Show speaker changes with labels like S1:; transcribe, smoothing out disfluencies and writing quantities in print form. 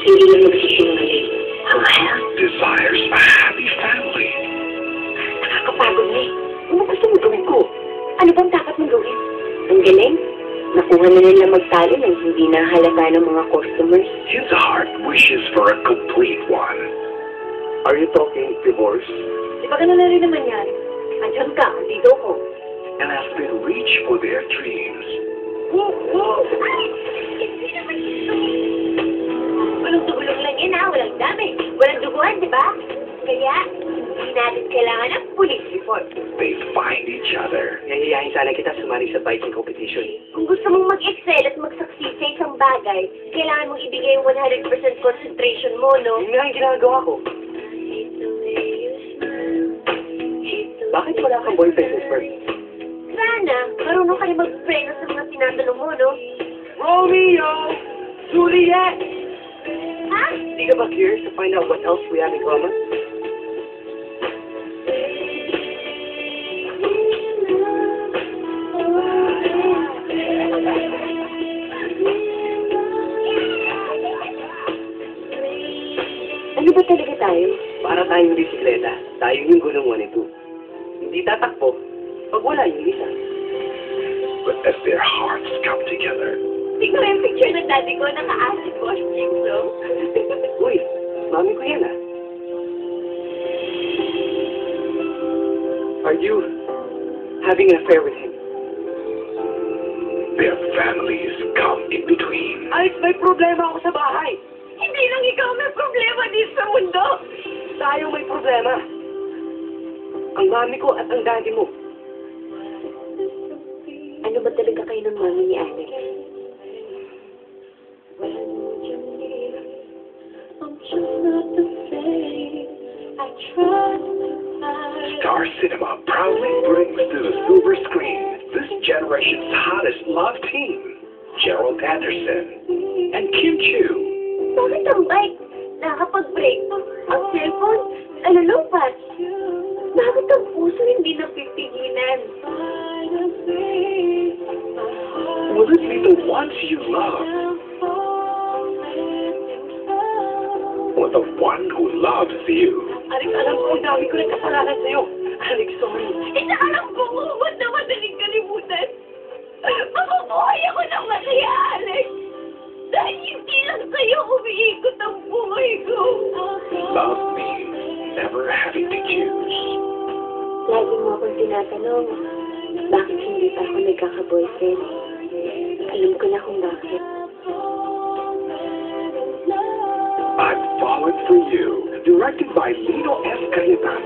S1: hindi na magsisinungaling. Ang health
S2: desires a happy family.
S1: nakakapagod na eh. Ano gusto mo gawin ko? Ano bang dapat mong gawin? Ang galing. Nakuha na nila magtalo nang hindi nahalata ng mga customers.
S2: His heart wishes for a complete one.
S3: Are you talking divorce?
S1: Di ba ganun na rin naman yan? Andiyan ka, dito ko.
S2: And has been reach for their dreams.
S1: Hindi naman ito. Walang tugulong lang yan ha, walang dami. Walang duguan, di ba? Kaya, hindi natin kailangan ng police report.
S2: They find each other.
S3: Yayayain sana kita sumali sa biking competition.
S1: Kung gusto mong mag-excel at mag-succeed sa isang bagay, kailangan mong ibigay yung 100% concentration mo, no?
S3: Yun nga ang ginagawa ko. Bakit wala kang boyfriend, Miss Bird?
S1: Sana, marunong ka rin mag-preno sa mga tinatanong mo, no?
S3: Romeo! Juliet!
S1: Ha?
S3: Hindi ka ba curious to find out what else we have in common?
S1: Ano ba talaga tayo?
S3: Para tayong bisikleta, tayo yung gulong 1 and 2. Hindi tatakbo pag wala yung isa.
S2: But as their hearts come together,
S1: Tingnan mo yung picture ng daddy ko, naka-acid wash jigsaw.
S3: Uy, mami ko yan ah. Are you having an affair with him?
S2: their families come in between.
S3: Alex, may problema ako sa bahay.
S1: Hindi lang ikaw may problema dito sa mundo.
S3: Tayo may problema. Ang mami ko at ang daddy mo.
S1: Ano ba talaga kayo ng mami ni Alex?
S2: Star Cinema proudly brings to the silver screen this generation's hottest love team, Gerald Anderson and Kim Chu.
S1: Bakit ang bike? Nakakapag-break pa. Ang cellphone, alulupat. Bakit ang puso hindi napipigilan?
S2: Will it be the ones you love, or the one who loves you?
S3: Alex, alam ko ang dami ko rin kasalanan sa'yo. Alex, sorry.
S1: Inaalam ko kung ba't na madaling kalimutan. Mabubuhay ako ng masaya, Alex. Dahil hindi lang sa'yo umiikot ang buhay ko.
S2: Love means never having to choose.
S1: Lagi mo akong tinatanong, bakit hindi pa ako nagkaka-boyfriend? Alam ko na kung bakit.
S2: I've Fallen for You, directed by Lino S. Cayetano.